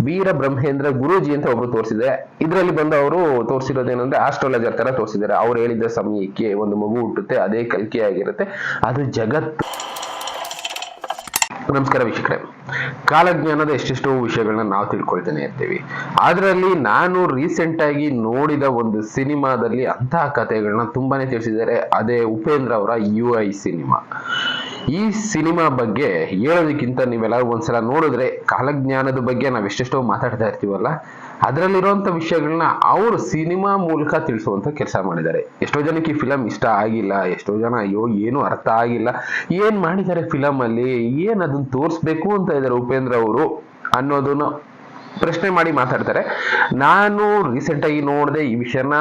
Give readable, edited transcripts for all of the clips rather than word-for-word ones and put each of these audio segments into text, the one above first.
ವೀರ ಬ್ರಹ್ಮೇಂದ್ರ ಗುರೂಜಿ ಅಂತ ಒಬ್ರು ತೋರಿಸಿದೆ. ಇದರಲ್ಲಿ ಬಂದು ಅವರು ತೋರಿಸಿರೋದೇನಂದ್ರೆ ಆಸ್ಟ್ರಾಲಜರ್ ತರ ತೋರಿಸಿದ್ದಾರೆ. ಅವ್ರು ಹೇಳಿದ ಸಮಯಕ್ಕೆ ಒಂದು ಮಗು ಹುಟ್ಟುತ್ತೆ, ಅದೇ ಕಲ್ಕಿ ಆಗಿರುತ್ತೆ, ಅದು ಜಗತ್ತು. ನಮಸ್ಕಾರ ವೀಕ್ಷಕರೇ, ಕಾಲಜ್ಞಾನದ ಎಷ್ಟೆಷ್ಟೋ ವಿಷಯಗಳನ್ನ ನಾವು ತಿಳ್ಕೊಳ್ತಾನೆ ಇರ್ತೀವಿ. ಅದರಲ್ಲಿ ನಾನು ರೀಸೆಂಟ್ ಆಗಿ ನೋಡಿದ ಒಂದು ಸಿನಿಮಾದಲ್ಲಿ ಅಂತಹ ಕಥೆಗಳನ್ನ ತುಂಬಾನೇ ತಿಳಿಸಿದ್ದಾರೆ. ಅದೇ ಉಪೇಂದ್ರ ಅವರ UI ಸಿನಿಮಾ. ಈ ಸಿನಿಮಾ ಬಗ್ಗೆ ಹೇಳೋದಕ್ಕಿಂತ ನೀವೆಲ್ಲರೂ ಒಂದ್ಸಲ ನೋಡಿದ್ರೆ ಕಾಲಜ್ಞಾನದ ಬಗ್ಗೆ ನಾವ್ ಎಷ್ಟೆಷ್ಟೋ ಮಾತಾಡ್ತಾ ಇರ್ತೀವಲ್ಲ, ಅದರಲ್ಲಿರುವಂತ ವಿಷಯಗಳನ್ನ ಅವರು ಸಿನಿಮಾ ಮೂಲಕ ತಿಳಿಸುವಂತ ಕೆಲಸ ಮಾಡಿದ್ದಾರೆ. ಎಷ್ಟೋ ಜನಕ್ಕೆ ಈ ಫಿಲಂ ಇಷ್ಟ ಆಗಿಲ್ಲ, ಎಷ್ಟೋ ಜನ ಅಯ್ಯೋ ಏನು ಅರ್ಥ ಆಗಿಲ್ಲ, ಏನ್ ಮಾಡಿದ್ದಾರೆ ಫಿಲಂ ಅಲ್ಲಿ, ಏನ್ ಅದನ್ನ ತೋರಿಸ್ಬೇಕು ಅಂತ ಇದ್ದಾರೆ ಉಪೇಂದ್ರ ಅವರು ಅನ್ನೋದನ್ನ ಪ್ರಶ್ನೆ ಮಾಡಿ ಮಾತಾಡ್ತಾರೆ. ನಾನು ರೀಸೆಂಟ್ ಆಗಿ ನೋಡಿದೆ, ಈ ವಿಷಯನ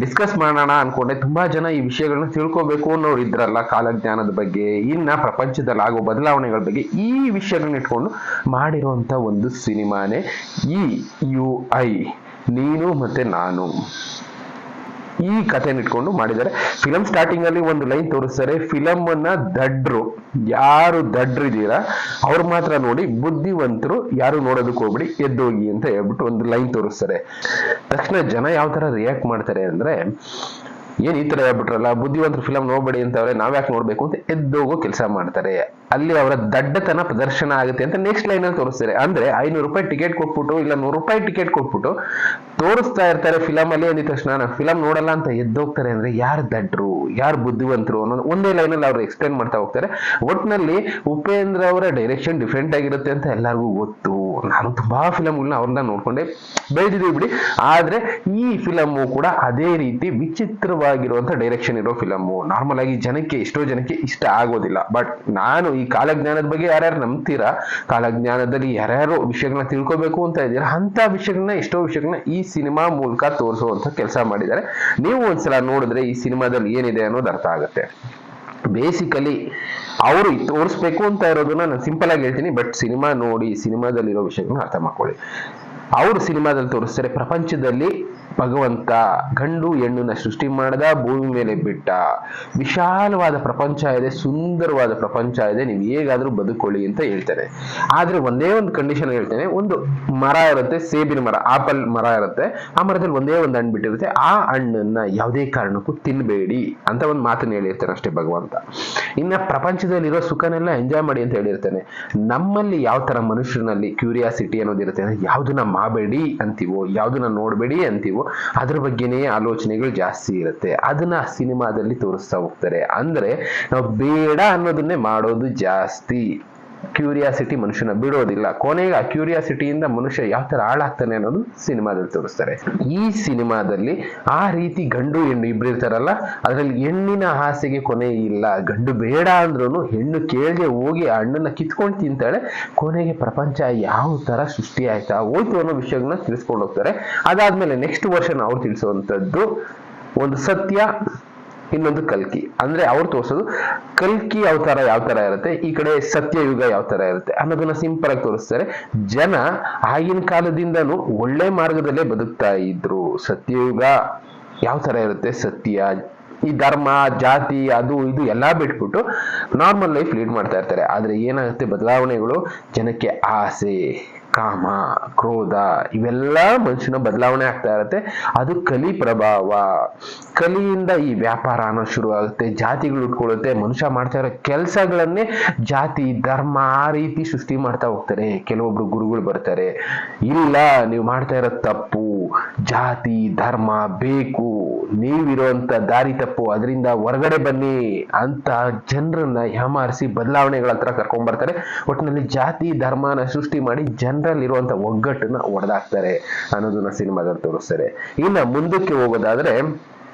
ಡಿಸ್ಕಸ್ ಮಾಡೋಣ ಅನ್ಕೊಂಡೆ. ತುಂಬಾ ಜನ ಈ ವಿಷಯಗಳನ್ನ ತಿಳ್ಕೊಬೇಕು ಅನ್ನೋರು ಇದ್ರಲ್ಲ ಕಾಲಜ್ಞಾನದ ಬಗ್ಗೆ, ಇನ್ನ ಪ್ರಪಂಚದಲ್ಲಿ ಆಗೋ ಬದಲಾವಣೆಗಳ ಬಗ್ಗೆ, ಈ ವಿಷಯಗಳನ್ನ ಇಟ್ಕೊಂಡು ಮಾಡಿರುವಂತ ಒಂದು ಸಿನಿಮಾನೇ ಈ UI, ನೀನು ಮತ್ತೆ ನಾನು. ಈ ಕಥೆನ ಇಟ್ಕೊಂಡು ಮಾಡಿದ್ದಾರೆ. ಫಿಲಂ ಸ್ಟಾರ್ಟಿಂಗ್ ಅಲ್ಲಿ ಒಂದು ಲೈನ್ ತೋರಿಸ್ತಾರೆ, ಫಿಲಂ ಅನ್ನ ದಡ್ರು, ಯಾರು ದಡ್ರಿದ್ದೀರಾ ಅವ್ರು ಮಾತ್ರ ನೋಡಿ, ಬುದ್ಧಿವಂತರು ಯಾರು ನೋಡೋದಕ್ಕೆ ಹೋಗ್ಬಿಡಿ, ಎದ್ದೋಗಿ ಅಂತ ಹೇಳ್ಬಿಟ್ಟು ಒಂದು ಲೈನ್ ತೋರಿಸ್ತಾರೆ. ತಕ್ಷಣ ಜನ ಯಾವ ತರ ರಿಯಾಕ್ಟ್ ಮಾಡ್ತಾರೆ ಅಂದ್ರೆ, ಏನ್ ಈ ತರ ಹೇಳ್ಬಿಟ್ರಲ್ಲ, ಬುದ್ಧಿವಂತರು ಫಿಲಂ ನೋಡ್ಬೇಡಿ ಅಂತವ್ರೆ, ನಾವ್ಯಾಕೆ ನೋಡ್ಬೇಕು ಅಂತ ಎದ್ದೋಗೋ ಕೆಲಸ ಮಾಡ್ತಾರೆ. ಅಲ್ಲಿ ಅವರ ದಡ್ಡತನ ಪ್ರದರ್ಶನ ಆಗುತ್ತೆ ಅಂತ ನೆಕ್ಸ್ಟ್ ಲೈನ್ ಅಲ್ಲಿ ತೋರಿಸ್ತಾರೆ. ಅಂದ್ರೆ 500 ರೂಪಾಯಿ ಟಿಕೆಟ್ ಕೊಟ್ಬಿಟ್ಟು ಇಲ್ಲ 100 ರೂಪಾಯಿ ಟಿಕೆಟ್ ಕೊಟ್ಬಿಟ್ಟು ತೋರಿಸ್ತಾ ಇರ್ತಾರೆ ಫಿಲಂ ಅಲ್ಲಿ. ಅಂದಿದ ತಕ್ಷಣ ನಾನು ಫಿಲಂ ನೋಡಲ್ಲ ಅಂತ ಎದ್ದೋಗ್ತಾರೆ ಅಂದ್ರೆ ಯಾರು ದಡ್ರು, ಯಾರು ಬುದ್ಧಿವಂತರು ಅನ್ನೋದು ಒಂದೇ ಲೈನ್ ಅಲ್ಲಿ ಅವ್ರು ಎಕ್ಸ್ಪ್ಲೇನ್ ಮಾಡ್ತಾ ಹೋಗ್ತಾರೆ. ಒಟ್ನಲ್ಲಿ ಉಪೇಂದ್ರ ಅವರ ಡೈರೆಕ್ಷನ್ ಡಿಫ್ರೆಂಟ್ ಆಗಿರುತ್ತೆ ಅಂತ ಎಲ್ಲರಿಗೂ ಗೊತ್ತು. ನಾನು ತುಂಬಾ ಫಿಲಂಗಳನ್ನ ಅವ್ರನ್ನ ನೋಡ್ಕೊಂಡೆ ಬೆಳೆದಿದ್ದೀವಿ ಬಿಡಿ. ಆದ್ರೆ ಈ ಫಿಲಮು ಕೂಡ ಅದೇ ರೀತಿ ವಿಚಿತ್ರವಾಗಿರುವಂತ ಡೈರೆಕ್ಷನ್ ಇರೋ ಫಿಲಮು. ನಾರ್ಮಲ್ ಆಗಿ ಜನಕ್ಕೆ ಎಷ್ಟೋ ಜನಕ್ಕೆ ಇಷ್ಟ ಆಗೋದಿಲ್ಲ. ಬಟ್ ನಾನು ಈ ಕಾಲಜ್ಞಾನದ ಬಗ್ಗೆ ಯಾರ್ಯಾರು ನಂಬ್ತೀರಾ, ಕಾಲಜ್ಞಾನದಲ್ಲಿ ಯಾರ್ಯಾರು ವಿಷಯಗಳನ್ನ ತಿಳ್ಕೊಬೇಕು ಅಂತ ಇದ್ದೀರಾ, ಅಂತ ವಿಷಯಗಳನ್ನ ಎಷ್ಟೋ ವಿಷಯಗಳನ್ನ ಈ ಸಿನಿಮಾ ಮೂಲಕ ತೋರಿಸುವಂತ ಕೆಲಸ ಮಾಡಿದ್ದಾರೆ. ನೀವು ಒಂದ್ಸಲ ನೋಡಿದ್ರೆ ಈ ಸಿನಿಮಾದಲ್ಲಿ ಏನಿದೆ ಅನ್ನೋದು ಅರ್ಥ ಆಗುತ್ತೆ. ಬೇಸಿಕಲಿ ಅವರು ತೋರಿಸ್ಬೇಕು ಅಂತ ಇರೋದನ್ನ ನಾನು ಸಿಂಪಲ್ ಆಗಿ ಹೇಳ್ತೀನಿ, ಬಟ್ ಸಿನಿಮಾ ನೋಡಿ ಸಿನಿಮಾದಲ್ಲಿರೋ ವಿಷಯಗಳನ್ನ ಅರ್ಥ ಮಾಡ್ಕೊಳ್ಳಿ. ಅವರು ಸಿನಿಮಾದಲ್ಲಿ ತೋರಿಸ್ತಾರೆ, ಪ್ರಪಂಚದಲ್ಲಿ ಭಗವಂತ ಗಂಡು ಹೆಣ್ಣನ್ನ ಸೃಷ್ಟಿ ಮಾಡದ, ಭೂಮಿ ಮೇಲೆ ಬಿಟ್ಟ, ವಿಶಾಲವಾದ ಪ್ರಪಂಚ ಇದೆ, ಸುಂದರವಾದ ಪ್ರಪಂಚ ಇದೆ, ನೀವು ಹೇಗಾದ್ರೂ ಬದುಕೊಳ್ಳಿ ಅಂತ ಹೇಳ್ತಾರೆ. ಆದ್ರೆ ಒಂದೇ ಒಂದು ಕಂಡೀಷನ್ ಹೇಳ್ತೇನೆ, ಒಂದು ಮರ ಇರುತ್ತೆ, ಸೇಬಿನ ಮರ, ಆಪಲ್ ಮರ ಇರುತ್ತೆ, ಆ ಮರದಲ್ಲಿ ಒಂದೇ ಒಂದು ಹಣ್ಣು ಬಿಟ್ಟಿರುತ್ತೆ, ಆ ಹಣ್ಣನ್ನ ಯಾವುದೇ ಕಾರಣಕ್ಕೂ ತಿನ್ಬೇಡಿ ಅಂತ ಒಂದು ಮಾತನ್ನ ಹೇಳಿರ್ತಾನೆ ಅಷ್ಟೇ ಭಗವಂತ. ಇನ್ನ ಪ್ರಪಂಚದಲ್ಲಿರೋ ಸುಖನೆಲ್ಲ ಎಂಜಾಯ್ ಮಾಡಿ ಅಂತ ಹೇಳಿರ್ತಾನೆ. ನಮ್ಮಲ್ಲಿ ಯಾವ ತರ ಮನುಷ್ಯನಲ್ಲಿ ಕ್ಯೂರಿಯಾಸಿಟಿ ಅನ್ನೋದಿರುತ್ತೆ, ಯಾವ್ದನ್ನ ಮಾಡಬೇಡಿ ಅಂತೀವೋ, ಯಾವ್ದನ್ನ ನೋಡ್ಬೇಡಿ ಅಂತೀವೋ, ಅದ್ರ ಬಗ್ಗೆನೇ ಆಲೋಚನೆಗಳು ಜಾಸ್ತಿ ಇರುತ್ತೆ. ಅದನ್ನ ಸಿನಿಮಾದಲ್ಲಿ ತೋರಿಸ್ತಾ ಹೋಗ್ತಾರೆ. ಅಂದ್ರೆ ನಾವು ಬೇಡ ಅನ್ನೋದನ್ನೇ ಮಾಡೋದು ಜಾಸ್ತಿ. ಕ್ಯೂರಿಯಾಸಿಟಿ ಮನುಷ್ಯನ ಬಿಡೋದಿಲ್ಲ. ಕೊನೆಗೆ ಆ ಕ್ಯೂರಿಯಾಸಿಟಿಯಿಂದ ಮನುಷ್ಯ ಯಾವ ತರ ಹಾಳಾಗ್ತಾನೆ ಅನ್ನೋದು ಸಿನಿಮಾದಲ್ಲಿ ತೋರಿಸ್ತಾರೆ. ಈ ಸಿನಿಮಾದಲ್ಲಿ ಆ ರೀತಿ ಗಂಡು ಹೆಣ್ಣು ಇಬ್ರು ಇರ್ತಾರಲ್ಲ, ಅದ್ರಲ್ಲಿ ಹೆಣ್ಣಿನ ಆಸೆಗೆ ಕೊನೆ ಇಲ್ಲ. ಗಂಡು ಬೇಡ ಅಂದ್ರೂ ಹೆಣ್ಣು ಕೇಳದೆ ಹೋಗಿ ಆ ಹಣ್ಣನ್ನ ಕಿತ್ಕೊಂಡು ತಿಂತಾಳೆ. ಕೊನೆಗೆ ಪ್ರಪಂಚ ಯಾವ ತರ ಸೃಷ್ಟಿ ಆಯ್ತಾ ಹೋಯ್ತು ಅನ್ನೋ ವಿಷಯಗಳನ್ನ ತಿಳಿಸ್ಕೊಂಡು ಹೋಗ್ತಾರೆ. ಅದಾದ್ಮೇಲೆ ನೆಕ್ಸ್ಟ್ ವರ್ಷನ್ ಅವ್ರು ತಿಳಿಸುವಂತದ್ದು ಒಂದು ಸತ್ಯ, ಇನ್ನೊಂದು ಕಲ್ಕಿ. ಅಂದ್ರೆ ಅವ್ರು ತೋರಿಸೋದು ಕಲ್ಕಿ ಅವತಾರ ಯಾವ ತರ ಇರುತ್ತೆ, ಈ ಕಡೆ ಸತ್ಯಯುಗ ಯಾವ ತರ ಇರುತ್ತೆ ಅನ್ನೋದನ್ನ ಸಿಂಪಲ್ ಆಗಿ ತೋರಿಸ್ತಾರೆ. ಜನ ಆಗಿನ ಕಾಲದಿಂದನೂ ಒಳ್ಳೆ ಮಾರ್ಗದಲ್ಲೇ ಬದುಕ್ತಾ ಇದ್ರು. ಸತ್ಯಯುಗ ಯಾವ ತರ ಇರುತ್ತೆ, ಸತ್ಯ, ಈ ಧರ್ಮ ಜಾತಿ ಅದು ಇದು ಎಲ್ಲಾ ಬಿಟ್ಬಿಟ್ಟು ನಾರ್ಮಲ್ ಲೈಫ್ ಲೀಡ್ ಮಾಡ್ತಾ ಇರ್ತಾರೆ. ಆದ್ರೆ ಏನಾಗುತ್ತೆ, ಬದಲಾವಣೆಗಳು, ಜನಕ್ಕೆ ಆಸೆ, ಕಾಮ, ಕ್ರೋಧ ಇವೆಲ್ಲ ಮನುಷ್ಯನ ಬದಲಾವಣೆ ಆಗ್ತಾ ಇರುತ್ತೆ. ಅದು ಕಲಿ ಪ್ರಭಾವ. ಕಲಿಯಿಂದ ಈ ವ್ಯಾಪಾರ ಅನ್ನೋದು ಶುರು ಆಗುತ್ತೆ, ಜಾತಿಗಳು ಉಟ್ಕೊಳ್ಳುತ್ತೆ. ಮನುಷ್ಯ ಮಾಡ್ತಾ ಇರೋ ಕೆಲಸಗಳನ್ನೇ ಜಾತಿ ಧರ್ಮ ಆ ರೀತಿ ಸೃಷ್ಟಿ ಮಾಡ್ತಾ ಹೋಗ್ತಾರೆ. ಕೆಲವೊಬ್ರು ಗುರುಗಳು ಬರ್ತಾರೆ, ಇಲ್ಲ ನೀವು ಮಾಡ್ತಾ ಇರೋ ತಪ್ಪು, ಜಾತಿ ಧರ್ಮ ಬೇಕು, ನೀವಿರುವಂತ ದಾರಿ ತಪ್ಪು, ಅದರಿಂದ ಹೊರಗಡೆ ಬನ್ನಿ ಅಂತ ಜನರನ್ನ ಯಾಮಾರಿಸಿ ಬದಲಾವಣೆಗಳ ಹತ್ರ ಕರ್ಕೊಂಡ್ ಬರ್ತಾರೆ. ಒಟ್ಟಿನಲ್ಲಿ ಜಾತಿ ಧರ್ಮನ ಸೃಷ್ಟಿ ಮಾಡಿ ಜನರಲ್ಲಿ ಇರುವಂತ ಒಗ್ಗಟ್ಟನ್ನ ಒಡೆದಾಕ್ತಾರೆ ಅನ್ನೋದನ್ನ ಸಿನಿಮಾದಲ್ಲಿ ತೋರಿಸ್ತಾರೆ. ಇನ್ನ ಮುಂದಕ್ಕೆ ಹೋಗೋದಾದ್ರೆ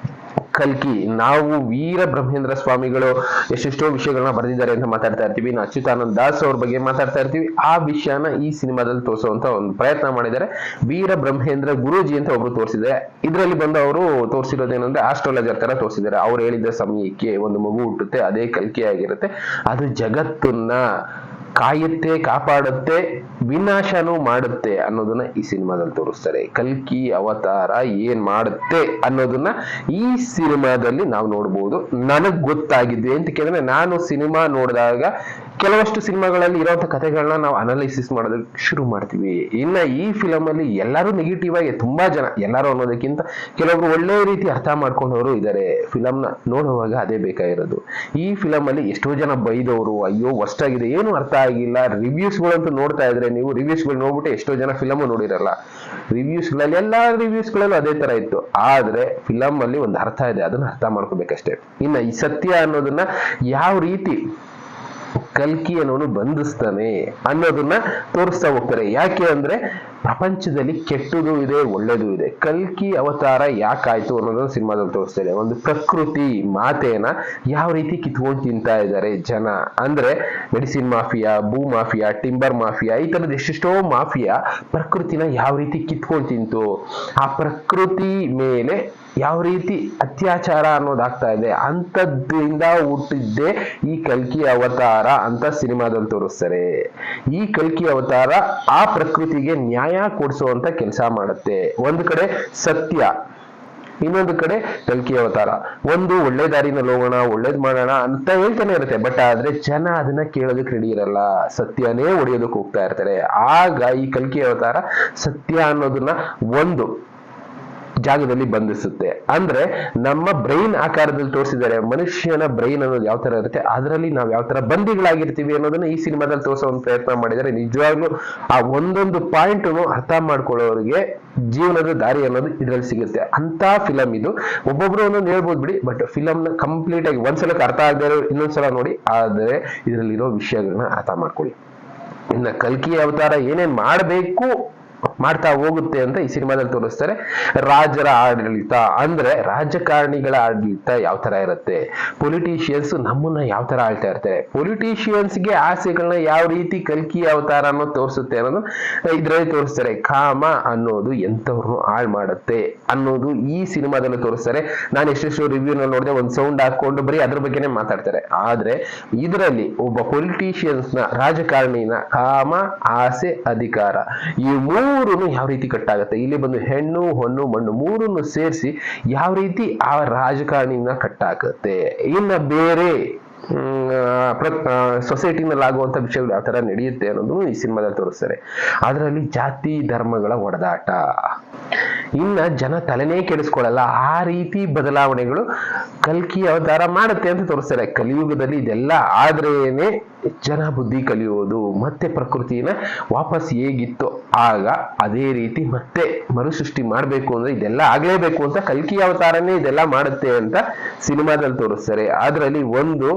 ಕಲ್ಕಿ, ನಾವು ವೀರ ಬ್ರಹ್ಮೇಂದ್ರ ಸ್ವಾಮಿಗಳು ಎಷ್ಟೆಷ್ಟೋ ವಿಷಯಗಳನ್ನ ಬರೆದಿದ್ದಾರೆ ಅಂತ ಮಾತಾಡ್ತಾ ಇರ್ತೀವಿ. ಇನ್ನು ಅಚ್ಯುತಾನಂದ ದಾಸ್ ಅವ್ರ ಬಗ್ಗೆ ಮಾತಾಡ್ತಾ ಇರ್ತೀವಿ. ಆ ವಿಷಯನ ಈ ಸಿನಿಮಾದಲ್ಲಿ ತೋರಿಸುವಂತ ಒಂದು ಪ್ರಯತ್ನ ಮಾಡಿದ್ದಾರೆ. ವೀರ ಬ್ರಹ್ಮೇಂದ್ರ ಗುರೂಜಿ ಅಂತ ಒಬ್ರು ತೋರಿಸಿದೆ. ಇದರಲ್ಲಿ ಬಂದು ಅವರು ತೋರಿಸಿರೋದೇನಂದ್ರೆ ಆಸ್ಟ್ರಾಲಜರ್ ತರ ತೋರಿಸಿದ್ದಾರೆ. ಅವ್ರು ಹೇಳಿದ ಸಮಯಕ್ಕೆ ಒಂದು ಮಗು ಹುಟ್ಟುತ್ತೆ, ಅದೇ ಕಲ್ಕಿ ಆಗಿರುತ್ತೆ, ಅದು ಜಗತ್ತನ್ನ ಕಾಯುತ್ತೆ, ಕಾಪಾಡುತ್ತೆ, ವಿನಾಶನೂ ಮಾಡುತ್ತೆ ಅನ್ನೋದನ್ನ ಈ ಸಿನಿಮಾದಲ್ಲಿ ತೋರಿಸ್ತಾರೆ. ಕಲ್ಕಿ ಅವತಾರ ಏನ್ ಮಾಡುತ್ತೆ ಅನ್ನೋದನ್ನ ಈ ಸಿನಿಮಾದಲ್ಲಿ ನಾವು ನೋಡ್ಬೋದು. ನನಗ್ ಗೊತ್ತಾಗಿದೆ ಅಂತ ಕೇಳಿದ್ರೆ, ನಾನು ಸಿನಿಮಾ ನೋಡಿದಾಗ ಕೆಲವಷ್ಟು ಸಿನಿಮಾಗಳಲ್ಲಿ ಇರೋಂಥ ಕಥೆಗಳನ್ನ ನಾವು ಅನಾಲಿಸಿಸ್ ಮಾಡೋದಕ್ಕೆ ಶುರು ಮಾಡ್ತೀವಿ. ಇನ್ನ ಈ ಫಿಲಮ್ ಅಲ್ಲಿ ಎಲ್ಲರೂ ನೆಗೆಟಿವ್ ಆಗಿ, ತುಂಬಾ ಜನ, ಎಲ್ಲರೂ ಅನ್ನೋದಕ್ಕಿಂತ ಕೆಲವೊಬ್ರು ಒಳ್ಳೆ ರೀತಿ ಅರ್ಥ ಮಾಡ್ಕೊಂಡವರು ಇದ್ದಾರೆ. ಫಿಲಮ್ ನ ನೋಡುವಾಗ ಅದೇ ಬೇಕಾಗಿರೋದು. ಈ ಫಿಲಮ್ ಅಲ್ಲಿ ಎಷ್ಟೋ ಜನ ಬೈದವರು, ಅಯ್ಯೋ ವರ್ಸ್ಟ್ ಆಗಿದೆ, ಏನು ಅರ್ಥ ಆಗಿಲ್ಲ, ರಿವ್ಯೂಸ್ಗಳಂತೂ ನೋಡ್ತಾ ಇದ್ರೆ ನೀವು ರಿವ್ಯೂಸ್ಗಳು ನೋಡ್ಬಿಟ್ಟು ಎಷ್ಟೋ ಜನ ಫಿಲಮ್ ನೋಡಿರಲ್ಲ. ರಿವ್ಯೂಸ್ಗಳಲ್ಲಿ ಎಲ್ಲಾ ರಿವ್ಯೂಸ್ಗಳಲ್ಲೂ ಅದೇ ತರ ಇತ್ತು. ಆದ್ರೆ ಫಿಲಮ್ ಅಲ್ಲಿ ಒಂದು ಅರ್ಥ ಇದೆ, ಅದನ್ನ ಅರ್ಥ ಮಾಡ್ಕೋಬೇಕಷ್ಟೇ. ಇನ್ನ ಈ ಸತ್ಯ ಅನ್ನೋದನ್ನ ಯಾವ ರೀತಿ ಕಲ್ಕಿ ಅನ್ನೋನು ಬಂಧಿಸ್ತಾನೆ ಅನ್ನೋದನ್ನ ತೋರಿಸ್ತಾ ಹೋಗ್ತಾರೆ. ಯಾಕೆ ಅಂದ್ರೆ ಪ್ರಪಂಚದಲ್ಲಿ ಕೆಟ್ಟದು ಇದೆ, ಒಳ್ಳೇದು ಇದೆ. ಕಲ್ಕಿ ಅವತಾರ ಯಾಕಾಯ್ತು ಅನ್ನೋದನ್ನ ಸಿನಿಮಾದಲ್ಲಿ ತೋರಿಸ್ತಾರೆ. ಒಂದು ಪ್ರಕೃತಿ ಮಾತೆನ ಯಾವ ರೀತಿ ಕಿತ್ಕೊಂಡು ತಿಂತಾ ಇದ್ದಾರೆ ಜನ. ಅಂದ್ರೆ ಮೆಡಿಸಿನ್ ಮಾಫಿಯಾ, ಭೂ ಮಾಫಿಯಾ, ಟಿಂಬರ್ ಮಾಫಿಯಾ, ಈ ತರದ ಎಷ್ಟೆಷ್ಟೋ ಮಾಫಿಯಾ ಪ್ರಕೃತಿನ ಯಾವ ರೀತಿ ಕಿತ್ಕೊಂಡು ತಿಂತು, ಆ ಪ್ರಕೃತಿ ಮೇಲೆ ಯಾವ ರೀತಿ ಅತ್ಯಾಚಾರ ಅನ್ನೋದಾಗ್ತಾ ಇದೆ, ಅಂತದ್ರಿಂದ ಹುಟ್ಟಿದ್ದೇ ಈ ಕಲ್ಕಿ ಅವತಾರ ಅಂತ ಸಿನಿಮಾದಲ್ಲಿ ತೋರಿಸ್ತಾರೆ. ಈ ಕಲ್ಕಿ ಅವತಾರ ಆ ಪ್ರಕೃತಿಗೆ ನ್ಯಾಯ ಕೊಡಿಸುವಂತ ಕೆಲಸ ಮಾಡುತ್ತೆ. ಒಂದು ಕಡೆ ಸತ್ಯ, ಇನ್ನೊಂದು ಕಡೆ ಕಲ್ಕಿ ಅವತಾರ. ಒಂದು ಒಳ್ಳೆ ದಾರಿನಲ್ಲಿ ಹೋಗೋಣ, ಒಳ್ಳೇದ್ ಮಾಡೋಣ ಅಂತ ಹೇಳ್ತಾನೆ ಇರುತ್ತೆ. ಬಟ್ ಆದ್ರೆ ಜನ ಅದನ್ನ ಕೇಳೋದಕ್ಕೆ ರೆಡಿ ಇರಲ್ಲ, ಸತ್ಯನೇ ಹೊಡೆಯೋದಕ್ಕೆ ಹೋಗ್ತಾ ಇರ್ತಾರೆ. ಆಗ ಈ ಕಲ್ಕಿ ಅವತಾರ ಸತ್ಯ ಅನ್ನೋದನ್ನ ಒಂದು ಜಾಗದಲ್ಲಿ ಬಂಧಿಸುತ್ತೆ. ಅಂದ್ರೆ ನಮ್ಮ ಬ್ರೈನ್ ಆಕಾರದಲ್ಲಿ ತೋರಿಸಿದ್ದಾರೆ. ಮನುಷ್ಯನ ಬ್ರೈನ್ ಅನ್ನೋದು ಯಾವ ತರ ಇರುತ್ತೆ, ಅದರಲ್ಲಿ ನಾವು ಯಾವ ತರ ಬಂದಿಗಳಾಗಿರ್ತೀವಿ ಅನ್ನೋದನ್ನ ಈ ಸಿನಿಮಾದಲ್ಲಿ ತೋರಿಸೋ ಒಂದು ಪ್ರಯತ್ನ ಮಾಡಿದ್ದಾರೆ. ನಿಜವಾಗ್ಲೂ ಆ ಒಂದೊಂದು ಪಾಯಿಂಟ್ ಅರ್ಥ ಮಾಡ್ಕೊಳ್ಳೋರಿಗೆ ಜೀವನದ ದಾರಿ ಅನ್ನೋದು ಇದ್ರಲ್ಲಿ ಸಿಗುತ್ತೆ. ಅಂತ ಫಿಲಮ್ ಇದು. ಒಬ್ಬೊಬ್ರು ಒಂದೊಂದು ಹೇಳ್ಬೋದು ಬಿಡಿ, ಬಟ್ ಫಿಲಮ್ ನ ಕಂಪ್ಲೀಟ್ ಆಗಿ ಒಂದ್ಸಲಕ್ಕೆ ಅರ್ಥ ಆಗದೆ ಇನ್ನೊಂದ್ಸಲ ನೋಡಿ, ಆದ್ರೆ ಇದರಲ್ಲಿರೋ ವಿಷಯಗಳನ್ನ ಅರ್ಥ ಮಾಡ್ಕೊಳ್ಳಿ. ಇನ್ನ ಕಲ್ಕಿ ಅವತಾರ ಏನೇನ್ ಮಾಡ್ಬೇಕು ಮಾಡ್ತಾ ಹೋಗುತ್ತೆ ಅಂತ ಈ ಸಿನಿಮಾದಲ್ಲಿ ತೋರಿಸ್ತಾರೆ. ರಾಜರ ಆಡಳಿತ ಅಂದ್ರೆ ರಾಜಕಾರಣಿಗಳ ಆಡಳಿತ ಯಾವ ತರ ಇರುತ್ತೆ, ಪೊಲಿಟಿಷಿಯನ್ಸ್ ನಮ್ಮನ್ನ ಯಾವ ತರ ಆಳ್ತಾ ಇರ್ತಾರೆ, ಪೊಲಿಟಿಷಿಯನ್ಸ್ಗೆ ಆಸೆಗಳನ್ನ ಯಾವ ರೀತಿ ಕಲ್ಕಿ ಅವತಾರ ಅನ್ನೋದು ತೋರಿಸುತ್ತೆ ಅನ್ನೋದು ಇದ್ರಲ್ಲಿ ತೋರಿಸ್ತಾರೆ. ಕಾಮ ಅನ್ನೋದು ಎಂತವ್ರನ್ನು ಹಾಳು ಮಾಡುತ್ತೆ ಅನ್ನೋದು ಈ ಸಿನಿಮಾದಲ್ಲಿ ತೋರಿಸ್ತಾರೆ. ನಾನು ಎಷ್ಟೆಷ್ಟು ರಿವ್ಯೂನಲ್ಲಿ ನೋಡಿದೆ, ಒಂದು ಸೌಂಡ್ ಹಾಕೊಂಡು ಬರೀ ಅದ್ರ ಬಗ್ಗೆನೇ ಮಾತಾಡ್ತಾರೆ. ಆದ್ರೆ ಇದರಲ್ಲಿ ಒಬ್ಬ ಪೊಲಿಟಿಷಿಯನ್ಸ್ ನ, ರಾಜಕಾರಣಿನ ಕಾಮ, ಆಸೆ, ಅಧಿಕಾರ, ಈ ಮೂರನ್ನು ಯಾವ ರೀತಿ ಕಟ್ಟಾಗತ್ತೆ, ಇಲ್ಲಿ ಬಂದು ಹೆಣ್ಣು, ಹೊನ್ನು, ಮಣ್ಣು ಮೂರನ್ನು ಸೇರಿಸಿ ಯಾವ ರೀತಿ ಆ ರಾಜಕಾರಣಿನ ಕಟ್ಟಾಕತ್ತೆ. ಇನ್ನ ಬೇರೆ ಸೊಸೈಟಿನಲ್ಲಿ ಆಗುವಂತ ವಿಷಯಗಳು ಯಾವ ತರ ನಡೆಯುತ್ತೆ ಅನ್ನೋದು ಈ ಸಿನಿಮಾದಲ್ಲಿ ತೋರಿಸ್ತಾರೆ. ಅದರಲ್ಲಿ ಜಾತಿ ಧರ್ಮಗಳ ಒಡೆದಾಟ, ಇನ್ನ ಜನ ತಲೆನೇ ಕೆಡಿಸ್ಕೊಳ್ಳಲ್ಲ, ಆ ರೀತಿ ಬದಲಾವಣೆಗಳು ಕಲ್ಕಿ ಅವತಾರ ಮಾಡುತ್ತೆ ಅಂತ ತೋರಿಸ್ತಾರೆ. ಕಲಿಯುಗದಲ್ಲಿ ಇದೆಲ್ಲ ಆದ್ರೇನೆ ಜನ ಬುದ್ಧಿ ಕಲಿಯೋದು, ಮತ್ತೆ ಪ್ರಕೃತಿನ ವಾಪಸ್ ಹೇಗಿತ್ತು ಆಗ ಅದೇ ರೀತಿ ಮತ್ತೆ ಮರುಸೃಷ್ಟಿ ಮಾಡ್ಬೇಕು ಅಂದ್ರೆ ಇದೆಲ್ಲ ಆಗ್ಲೇಬೇಕು ಅಂತ ಕಲ್ಕಿ ಅವತಾರನೇ ಇದೆಲ್ಲ ಮಾಡುತ್ತೆ ಅಂತ ಸಿನಿಮಾದಲ್ಲಿ ತೋರಿಸ್ತಾರೆ. ಅದರಲ್ಲಿ ಒಂದು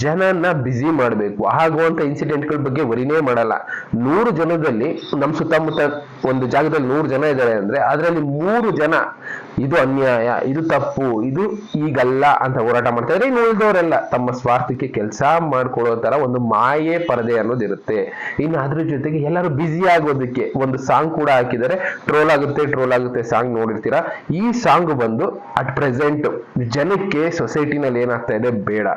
ಜನನ ಬ್ಯುಸಿ ಮಾಡ್ಬೇಕು, ಆಗುವಂತ ಇನ್ಸಿಡೆಂಟ್ಗಳ ಬಗ್ಗೆ ವರಿನೇ ಮಾಡಲ್ಲ. 100 ಜನದಲ್ಲಿ ನಮ್ಮ ಸುತ್ತಮುತ್ತ ಒಂದು ಜಾಗದಲ್ಲಿ 100 ಜನ ಇದ್ದಾರೆ ಅಂದ್ರೆ ಅದರಲ್ಲಿ 3 ಜನ ಇದು ಅನ್ಯಾಯ, ಇದು ತಪ್ಪು, ಇದು ಈಗಲ್ಲ ಅಂತ ಹೋರಾಟ ಮಾಡ್ತಾ ಇದ್ರೆ, ಇನ್ನು ಉಳಿದವರೆಲ್ಲ ತಮ್ಮ ಸ್ವಾರ್ಥಕ್ಕೆ ಕೆಲಸ ಮಾಡ್ಕೊಳ್ಳೋ ತರ ಒಂದು ಮಾಯೆ ಪರದೆ ಅನ್ನೋದಿರುತ್ತೆ. ಇನ್ನು ಅದ್ರ ಜೊತೆಗೆ ಎಲ್ಲರೂ ಬ್ಯುಸಿ ಆಗೋದಕ್ಕೆ ಒಂದು ಸಾಂಗ್ ಕೂಡ ಹಾಕಿದರೆ, ಟ್ರೋಲ್ ಆಗುತ್ತೆ ಸಾಂಗ್ ನೋಡಿರ್ತೀರಾ. ಈ ಸಾಂಗ್ ಬಂದು ಅಟ್ ಪ್ರೆಸೆಂಟ್ ಜನಕ್ಕೆ ಸೊಸೈಟಿನಲ್ಲಿ ಏನಾಗ್ತಾ ಇದೆ ಬೇಡ,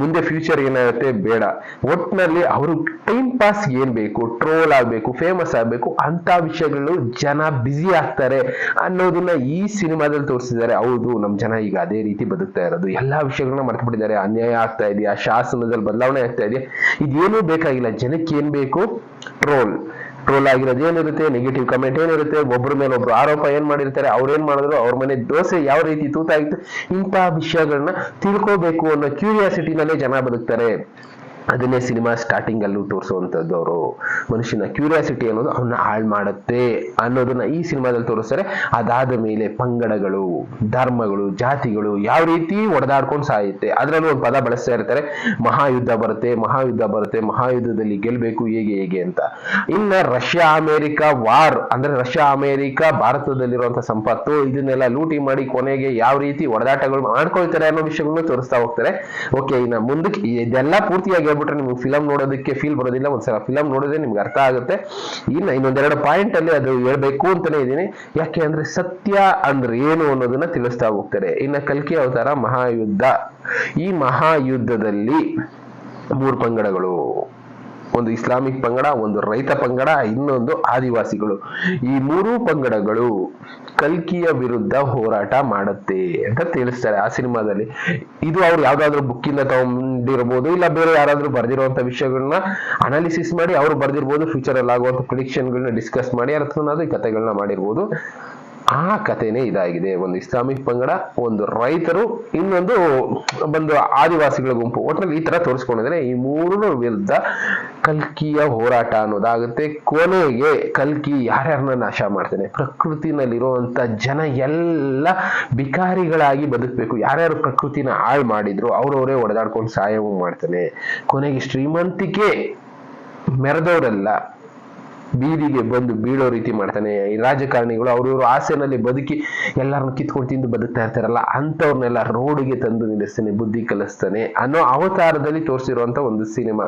ಮುಂದೆ ಫ್ಯೂಚರ್ ಏನಾಗುತ್ತೆ ಬೇಡ, ಒಟ್ನಲ್ಲಿ ಅವರು ಟೈಮ್ ಪಾಸ್ ಏನ್ ಬೇಕು, ಟ್ರೋಲ್ ಆಗ್ಬೇಕು, ಫೇಮಸ್ ಆಗ್ಬೇಕು ಅಂತ ವಿಷಯಗಳು ಜನ ಬ್ಯುಸಿ ಆಗ್ತಾರೆ ಅನ್ನೋದನ್ನ ಈ ಸಿನಿಮಾದಲ್ಲಿ ತೋರಿಸಿದ್ದಾರೆ. ಹೌದು, ನಮ್ ಜನ ಈಗ ಅದೇ ರೀತಿ ಬದುಕ್ತಾ ಇರೋದು, ಎಲ್ಲಾ ವಿಷಯಗಳನ್ನ ಮರ್ತು ಬಿಟ್ಟಿದ್ದಾರೆ. ಅನ್ಯಾಯ ಆಗ್ತಾ ಇದೆಯಾ, ಶಾಸನದಲ್ಲಿ ಬದಲಾವಣೆ ಆಗ್ತಾ ಇದೆಯಾ, ಇದೇನೂ ಬೇಕಾಗಿಲ್ಲ. ಜನಕ್ಕೆ ಏನ್ ಬೇಕು, ಟ್ರೋಲ್ ಆಗಿರೋದು ಏನಿರುತ್ತೆ, ನೆಗೆಟಿವ್ ಕಮೆಂಟ್ ಏನಿರುತ್ತೆ, ಒಬ್ಬರ ಮೇಲೆ ಒಬ್ರು ಆರೋಪ ಏನ್ ಮಾಡಿರ್ತಾರೆ, ಅವ್ರೇನ್ ಮಾಡಿದ್ರು, ಅವ್ರ ಮನೆ ದೋಸೆ ಯಾವ ರೀತಿ ತೂತಾಗಿತ್ತು, ಇಂಥ ವಿಷಯಗಳನ್ನ ತಿಳ್ಕೋಬೇಕು ಅನ್ನೋ ಕ್ಯೂರಿಯಾಸಿಟಿನಲ್ಲೇ ಜನ ಬದುಕ್ತಾರೆ. ಅದನ್ನೇ ಸಿನಿಮಾ ಸ್ಟಾರ್ಟಿಂಗ್ ಅಲ್ಲೂ ತೋರಿಸುವಂತದ್ದು. ಅವರು ಮನುಷ್ಯನ ಕ್ಯೂರಿಯಾಸಿಟಿ ಅನ್ನೋದು ಅವನ್ನ ಹಾಳು ಮಾಡುತ್ತೆ ಅನ್ನೋದನ್ನ ಈ ಸಿನಿಮಾದಲ್ಲಿ ತೋರಿಸ್ತಾರೆ. ಅದಾದ ಮೇಲೆ ಪಂಗಡಗಳು, ಧರ್ಮಗಳು, ಜಾತಿಗಳು ಯಾವ ರೀತಿ ಒಡೆದಾಡ್ಕೊಂಡು ಸಾಯುತ್ತೆ. ಅದರಲ್ಲೂ ಒಂದು ಪದ ಬಳಸ್ತಾ ಇರ್ತಾರೆ, ಮಹಾಯುದ್ಧ ಬರುತ್ತೆ, ಮಹಾಯುದ್ಧದಲ್ಲಿ ಗೆಲ್ಬೇಕು ಹೇಗೆ ಅಂತ. ಇನ್ನ ರಷ್ಯಾ ಅಮೆರಿಕ ವಾರ್ ಅಂದ್ರೆ ರಷ್ಯಾ ಅಮೆರಿಕ ಭಾರತದಲ್ಲಿರುವಂತ ಸಂಪತ್ತು ಇದನ್ನೆಲ್ಲ ಲೂಟಿ ಮಾಡಿ ಕೊನೆಗೆ ಯಾವ ರೀತಿ ಒಡೆದಾಟಗಳು ಮಾಡ್ಕೊಳ್ತಾರೆ ಅನ್ನೋ ವಿಷಯಗಳನ್ನ ತೋರಿಸ್ತಾ ಹೋಗ್ತಾರೆ. ಓಕೆ, ಇನ್ನ ಮುಂದಕ್ಕೆ ಇದೆಲ್ಲ ಪೂರ್ತಿಯಾಗಿ ಬಿಟ್ರೆ ನಿಮ್ಗೆ ಫಿಲಂ ನೋಡೋದಕ್ಕೆ ಫೀಲ್ ಬರೋದಿಲ್ಲ. ಒಂದ್ಸಲ ಫಿಲಂ ನೋಡಿದ್ರೆ ನಿಮ್ಗೆ ಅರ್ಥ ಆಗುತ್ತೆ. ಇನ್ನೊಂದೆರಡು ಪಾಯಿಂಟ್ ಅಲ್ಲಿ ಅದು ಹೇಳ್ಬೇಕು ಅಂತಾನೆ ಇದೀನಿ. ಯಾಕೆ ಅಂದ್ರೆ ಸತ್ಯ ಅಂದ್ರೆ ಏನು ಅನ್ನೋದನ್ನ ತಿಳಿಸ್ತಾ ಹೋಗ್ತಾರೆ. ಇನ್ನ ಕಲ್ಕಿ ಅವತಾರ ಮಹಾಯುದ್ಧ. ಈ ಮಹಾಯುದ್ಧದಲ್ಲಿ 3 ಪಂಗಡಗಳು, ಒಂದು ಇಸ್ಲಾಮಿಕ್ ಪಂಗಡ, ಒಂದು ರೈತ ಪಂಗಡ, ಇನ್ನೊಂದು ಆದಿವಾಸಿಗಳು. ಈ ಮೂರೂ ಪಂಗಡಗಳು ಕಲ್ಕಿಯ ವಿರುದ್ಧ ಹೋರಾಟ ಮಾಡುತ್ತೆ ಅಂತ ತಿಳಿಸ್ತಾರೆ ಆ ಸಿನಿಮಾದಲ್ಲಿ. ಇದು ಅವ್ರು ಯಾವ್ದಾದ್ರು ಬುಕ್ಕಿಂದ ತಗೊಂಡಿರ್ಬೋದು, ಇಲ್ಲ ಬೇರೆ ಯಾರಾದ್ರೂ ಬರ್ದಿರುವಂತ ವಿಷಯಗಳನ್ನ ಅನಾಲಿಸಿಸ್ ಮಾಡಿ ಅವ್ರು ಬರ್ದಿರ್ಬೋದು, ಫ್ಯೂಚರ್ ಅಲ್ಲಿ ಆಗುವಂತ ಪ್ರಿಡಿಕ್ಷನ್ಗಳನ್ನ ಡಿಸ್ಕಸ್ ಮಾಡಿ ಈ ಕಥೆಗಳನ್ನ ಮಾಡಿರ್ಬೋದು. ಆ ಕಥೆನೇ ಇದಾಗಿದೆ. ಒಂದು ಇಸ್ಲಾಮಿಕ್ ಪಂಗಡ, ಒಂದು ರೈತರು, ಇನ್ನೊಂದು ಬಂದು ಆದಿವಾಸಿಗಳ ಗುಂಪು. ಒಟ್ಟಿನಲ್ಲಿ ಈ ತರ ತೋರಿಸ್ಕೊಂಡಿದ್ರೆ ಈ ಮೂರು ವಿರುದ್ಧ ಕಲ್ಕಿಯ ಹೋರಾಟ ಅನ್ನೋದಾಗುತ್ತೆ. ಕೊನೆಗೆ ಕಲ್ಕಿ ಯಾರ್ಯಾರನ್ನ ನಾಶ ಮಾಡ್ತಾನೆ, ಪ್ರಕೃತಿನಲ್ಲಿರುವಂತ ಜನ ಎಲ್ಲ ಬಿಕಾರಿಗಳಾಗಿ ಬದುಕಬೇಕು. ಯಾರ್ಯಾರು ಪ್ರಕೃತಿನ ಹಾಳು ಮಾಡಿದ್ರು ಅವ್ರವರೇ ಹೊಡೆದಾಡ್ಕೊಂಡು ಸಾಯವು ಮಾಡ್ತಾನೆ. ಕೊನೆಗೆ ಶ್ರೀಮಂತಿಕೆ ಮೆರೆದವರೆಲ್ಲ ಬೀದಿಗೆ ಬಂದು ಬೀಳೋ ರೀತಿ ಮಾಡ್ತಾನೆ. ಈ ರಾಜಕಾರಣಿಗಳು ಅವ್ರವ್ರ ಆಸೆನಲ್ಲಿ ಬದುಕಿ ಎಲ್ಲರನ್ನು ಕಿತ್ಕೊಂಡು ತಿಂದು ಬದುಕ್ತಾ ಇರ್ತಾರಲ್ಲ, ಅಂತವ್ರನ್ನೆಲ್ಲ ರೋಡ್ಗೆ ತಂದು ನಿಲ್ಲಿಸ್ತಾನೆ, ಬುದ್ಧಿ ಕಲಿಸ್ತಾನೆ ಅನ್ನೋ ಅವತಾರದಲ್ಲಿ ತೋರಿಸಿರುವಂತ ಒಂದು ಸಿನಿಮಾ.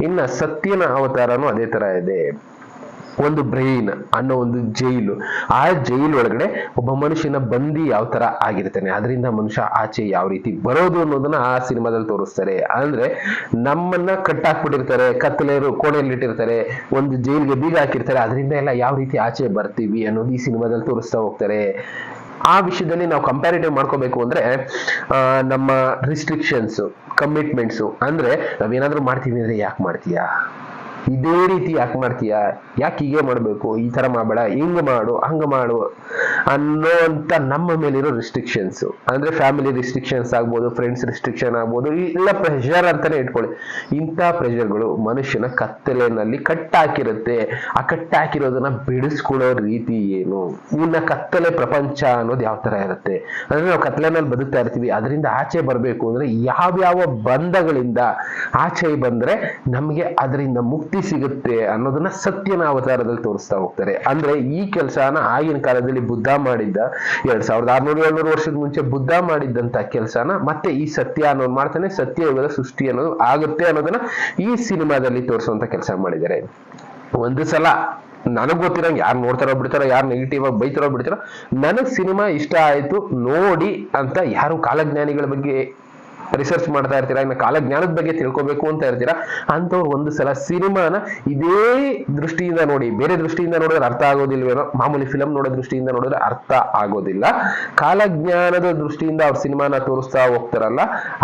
ಇನ್ನ ಸತ್ಯನ ಅವತಾರನೂ ಅದೇ ತರ ಇದೆ. ಒಂದು ಬ್ರೈನ್ ಅನ್ನೋ ಒಂದು ಜೈಲು, ಆ ಜೈಲು ಒಳಗಡೆ ಒಬ್ಬ ಮನುಷ್ಯನ ಬಂದಿ ಯಾವ ತರ ಆಗಿರ್ತಾನೆ, ಅದರಿಂದ ಮನುಷ್ಯ ಆಚೆ ಯಾವ ರೀತಿ ಬರೋದು ಅನ್ನೋದನ್ನ ಆ ಸಿನಿಮಾದಲ್ಲಿ ತೋರಿಸ್ತಾರೆ. ಅಂದ್ರೆ ನಮ್ಮನ್ನ ಕಟ್ಟಾಕ್ಬಿಟ್ಟಿರ್ತಾರೆ, ಕತ್ತಲೆಯರು ಕೋಣೆಯಲ್ಲಿ ಇಟ್ಟಿರ್ತಾರೆ, ಒಂದು ಜೈಲಿಗೆ ಬೀಗ ಹಾಕಿರ್ತಾರೆ, ಅದರಿಂದ ಎಲ್ಲ ಯಾವ ರೀತಿ ಆಚೆ ಬರ್ತೀವಿ ಅನ್ನೋದು ಈ ಸಿನಿಮಾದಲ್ಲಿ ತೋರಿಸ್ತಾ ಹೋಗ್ತಾರೆ. ಆ ವಿಷಯದಲ್ಲಿ ನಾವು ಕಂಪ್ಯಾರಿಟಿವ್ ಮಾಡ್ಕೋಬೇಕು ಅಂದ್ರೆ ನಮ್ಮ ರಿಸ್ಟ್ರಿಕ್ಷನ್ಸ್, ಕಮಿಟ್ಮೆಂಟ್ಸ್, ಅಂದ್ರೆ ನಾವೇನಾದ್ರೂ ಮಾಡ್ತೀವಿ ಅಂದ್ರೆ ಯಾಕೆ ಮಾಡ್ತೀಯಾ, ಇದೇ ರೀತಿ ಯಾಕೆ ಮಾಡ್ತೀಯಾ, ಯಾಕೆ ಹೀಗೆ ಮಾಡ್ಬೇಕು, ಈ ತರ ಮಾಡಬೇಡ, ಹಿಂಗ ಮಾಡು ಹಂಗ ಮಾಡು ಅನ್ನೋಂತ ನಮ್ಮ ಮೇಲಿರೋ ರಿಸ್ಟ್ರಿಕ್ಷನ್ಸ್. ಅಂದ್ರೆ ಫ್ಯಾಮಿಲಿ ರಿಸ್ಟ್ರಿಕ್ಷನ್ಸ್ ಆಗ್ಬೋದು, ಫ್ರೆಂಡ್ಸ್ ರಿಸ್ಟ್ರಿಕ್ಷನ್ ಆಗ್ಬೋದು, ಇಲ್ಲ ಪ್ರೆಷರ್ ಅಂತಾನೆ ಇಟ್ಕೊಳ್ಳಿ. ಇಂಥ ಪ್ರೆಷರ್ಗಳು ಮನುಷ್ಯನ ಕತ್ತಲೆನಲ್ಲಿ ಕಟ್ಟಾಕಿರುತ್ತೆ. ಆ ಕಟ್ಟಾಕಿರೋದನ್ನ ಬಿಡಿಸ್ಕೊಳ್ಳೋ ರೀತಿ ಏನು, ಇನ್ನ ಕತ್ತಲೆ ಪ್ರಪಂಚ ಅನ್ನೋದು ಯಾವ ತರ ಇರುತ್ತೆ, ಅಂದ್ರೆ ನಾವು ಕತ್ತಲೆನಲ್ಲಿ ಬದುಕ್ತಾ ಇರ್ತೀವಿ, ಅದರಿಂದ ಆಚೆ ಬರ್ಬೇಕು ಅಂದ್ರೆ ಯಾವ್ಯಾವ ಬಂಧಗಳಿಂದ ಆಚೆ ಬಂದ್ರೆ ನಮ್ಗೆ ಅದರಿಂದ ಮುಕ್ತಿ ಸಿಗುತ್ತೆ ಅನ್ನೋದನ್ನ ಸತ್ಯನ ಅವತಾರದಲ್ಲಿ ತೋರಿಸ್ತಾ ಹೋಗ್ತಾರೆ. ಅಂದ್ರೆ ಈ ಕೆಲಸನ ಆಗಿನ ಕಾಲದಲ್ಲಿ ಬುದ್ಧ ಮಾಡಿದ್ದ, 2600-700 ವರ್ಷದ ಮುಂಚೆ ಬುದ್ಧ ಮಾಡಿದ್ದಂತ ಕೆಲಸನ ಮತ್ತೆ ಈ ಸತ್ಯ ಅನ್ನೋದು ಮಾಡ್ತಾನೆ. ಸತ್ಯ ಯುಗದ ಸೃಷ್ಟಿ ಅನ್ನೋದು ಆಗುತ್ತೆ ಅನ್ನೋದನ್ನ ಈ ಸಿನಿಮಾದಲ್ಲಿ ತೋರಿಸುವಂತ ಕೆಲಸ ಮಾಡಿದ್ದಾರೆ. ಒಂದು ಸಲ ನನಗ್ ಗೊತ್ತಿರಂಗೆ ಯಾರು ನೋಡ್ತಾರೋ ಬಿಡ್ತಾರೋ, ಯಾರು ನೆಗೆಟಿವ್ ಆಗಿ ಬೈತಾರೋ ಬಿಡ್ತಾರೋ, ನನಗ್ ಸಿನಿಮಾ ಇಷ್ಟ ಆಯ್ತು ನೋಡಿ ಅಂತ ಯಾರು ಕಾಲಜ್ಞಾನಿಗಳ ಬಗ್ಗೆ ರಿಸರ್ಚ್ ಮಾಡ್ತಾ ಇರ್ತೀರಾ, ಇನ್ನು ಕಾಲಜ್ಞಾನದ ಬಗ್ಗೆ ತಿಳ್ಕೊಬೇಕು ಅಂತ ಇರ್ತೀರಾ, ಅಂತವ್ರು ಒಂದು ಸಲ ಸಿನಿಮಾನ ಇದೇ ದೃಷ್ಟಿಯಿಂದ ನೋಡಿ. ಬೇರೆ ದೃಷ್ಟಿಯಿಂದ ನೋಡಿದ್ರೆ ಅರ್ಥ ಆಗೋದಿಲ್ವೇನೋ, ಮಾಮೂಲಿ ಫಿಲಂ ನೋಡೋ ದೃಷ್ಟಿಯಿಂದ ನೋಡಿದ್ರೆ ಅರ್ಥ ಆಗೋದಿಲ್ಲ. ಕಾಲಜ್ಞಾನದ ದೃಷ್ಟಿಯಿಂದ ಅವ್ರ ಸಿನಿಮಾನ ತೋರಿಸ್ತಾ ಹೋಗ್ತಾರಲ್ಲ,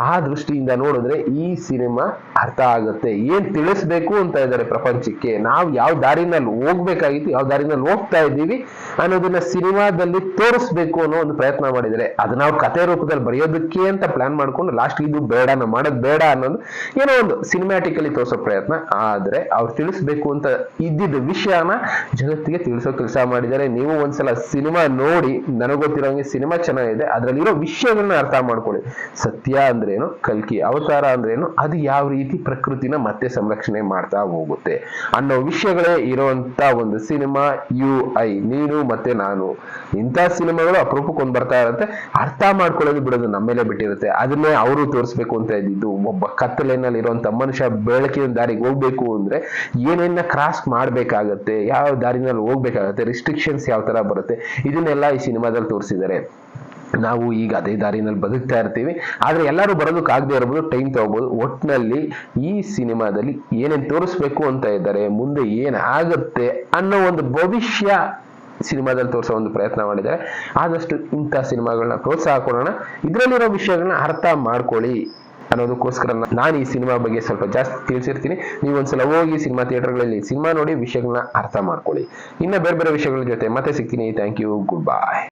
ಆ ದೃಷ್ಟಿಯಿಂದ ನೋಡಿದ್ರೆ ಈ ಸಿನಿಮಾ ಅರ್ಥ ಆಗುತ್ತೆ. ಏನ್ ತಿಳಿಸ್ಬೇಕು ಅಂತ ಇದ್ದಾರೆ ಪ್ರಪಂಚಕ್ಕೆ, ನಾವು ಯಾವ ದಾರಿನಲ್ಲಿ ಹೋಗ್ಬೇಕಾಗಿತ್ತು, ಯಾವ ದಾರಿನಲ್ಲಿ ಹೋಗ್ತಾ ಇದ್ದೀವಿ ಅನ್ನೋದನ್ನ ಸಿನಿಮಾದಲ್ಲಿ ತೋರಿಸ್ಬೇಕು ಅನ್ನೋ ಒಂದು ಪ್ರಯತ್ನ ಮಾಡಿದ್ದಾರೆ. ಅದು ನಾವು ಕಥೆ ರೂಪದಲ್ಲಿ ಬರೆಯೋದಕ್ಕೆ ಅಂತ ಪ್ಲಾನ್ ಮಾಡ್ಕೊಂಡು ಲಾಸ್ಟ್ ಇದು ಬೇಡ, ನಾವು ಮಾಡೋದು ಬೇಡ ಅನ್ನೋದು ಏನೋ ಒಂದು ಸಿನಿಮ್ಯಾಟಿಕಲಿ ತೋರಿಸೋ ಪ್ರಯತ್ನ. ಆದ್ರೆ ಅವ್ರು ತಿಳಿಸ್ಬೇಕು ಅಂತ ಇದ್ದಿದ್ದ ವಿಷಯನ ಜಗತ್ತಿಗೆ ತಿಳಿಸೋ ಕೆಲಸ ಮಾಡಿದ್ದಾರೆ. ನೀವು ಒಂದ್ಸಲ ಸಿನಿಮಾ ನೋಡಿ, ನನಗೆ ಗೊತ್ತಿರೋಂಗೆ ಸಿನಿಮಾ ಚೆನ್ನಾಗಿದೆ, ಅದ್ರಲ್ಲಿರೋ ವಿಷಯಗಳನ್ನ ಅರ್ಥ ಮಾಡ್ಕೊಳ್ಳಿ. ಸತ್ಯ ಅಂದ್ರೇನು, ಕಲ್ಕಿ ಅವತಾರ ಅಂದ್ರೇನು, ಅದು ಯಾವ ರೀತಿ ಪ್ರಕೃತಿನ ಮತ್ತೆ ಸಂರಕ್ಷಣೆ ಮಾಡ್ತಾ ಹೋಗುತ್ತೆ ಅನ್ನೋ ವಿಷಯಗಳೇ ಇರುವಂತ ಒಂದು ಸಿನಿಮಾ UI, ನೀನು ಮತ್ತೆ ನಾನು. ಇಂಥ ಸಿನಿಮಾಗಳು ಅಪರೂಪಕ್ಕೊಂದು ಬರ್ತಾ ಇರುತ್ತೆ. ಅರ್ಥ ಮಾಡ್ಕೊಳ್ಳೋದು ಬಿಡೋದು ನಮ್ಮ ಮೇಲೆ ಬಿಟ್ಟಿರುತ್ತೆ. ಅದನ್ನೇ ಅವರು ತೋರಿಸ್ಬೇಕು ಅಂತ ಇದ್ದಿದ್ದು. ಒಬ್ಬ ಕತ್ತಲೆನಲ್ಲಿ ಇರುವಂತ ಮನುಷ್ಯ ಬೆಳಕಿನ ದಾರಿಗೆ ಹೋಗ್ಬೇಕು ಅಂದ್ರೆ ಏನೇನ ಕ್ರಾಸ್ ಮಾಡ್ಬೇಕಾಗತ್ತೆ, ಯಾವ ದಾರಿನಲ್ಲಿ ಹೋಗ್ಬೇಕಾಗತ್ತೆ, ರಿಸ್ಟ್ರಿಕ್ಷನ್ಸ್ ಯಾವ ತರ ಬರುತ್ತೆ, ಇದನ್ನೆಲ್ಲ ಈ ಸಿನಿಮಾದಲ್ಲಿ ತೋರಿಸಿದ್ದಾರೆ. ನಾವು ಈಗ ಅದೇ ದಾರಿನಲ್ಲಿ ಬದುಕ್ತಾ ಇರ್ತೀವಿ, ಆದ್ರೆ ಎಲ್ಲರೂ ಬರೋದಕ್ಕಾಗದೇ ಇರ್ಬೋದು, ಟೈಮ್ ತಗೋಬಹುದು. ಒಟ್ನಲ್ಲಿ ಈ ಸಿನಿಮಾದಲ್ಲಿ ಏನೇನ್ ತೋರಿಸ್ಬೇಕು ಅಂತ ಇದ್ದಾರೆ, ಮುಂದೆ ಏನಾಗುತ್ತೆ ಅನ್ನೋ ಒಂದು ಭವಿಷ್ಯ ಸಿನಿಮಾದಲ್ಲಿ ತೋರಿಸೋ ಒಂದು ಪ್ರಯತ್ನ ಮಾಡಿದ್ದಾರೆ. ಆದಷ್ಟು ಇಂಥ ಸಿನಿಮಾಗಳನ್ನ ಪ್ರೋತ್ಸಾಹ ಕೊಡೋಣ, ಇದರಲ್ಲಿರೋ ವಿಷಯಗಳನ್ನ ಅರ್ಥ ಮಾಡ್ಕೊಳ್ಳಿ ಅನ್ನೋದಕ್ಕೋಸ್ಕರ ನಾನು ಈ ಸಿನಿಮಾ ಬಗ್ಗೆ ಸ್ವಲ್ಪ ಜಾಸ್ತಿ ತಿಳಿಸಿರ್ತೀನಿ. ನೀವು ಒಂದ್ಸಲ ಹೋಗಿ ಸಿನಿಮಾ ಥಿಯೇಟರ್ಗಳಲ್ಲಿ ಸಿನಿಮಾ ನೋಡಿ ವಿಷಯಗಳನ್ನ ಅರ್ಥ ಮಾಡ್ಕೊಳ್ಳಿ. ಇನ್ನ ಬೇರೆ ಬೇರೆ ವಿಷಯಗಳ ಜೊತೆ ಮತ್ತೆ ಸಿಗ್ತೀನಿ. Thank you, good bye.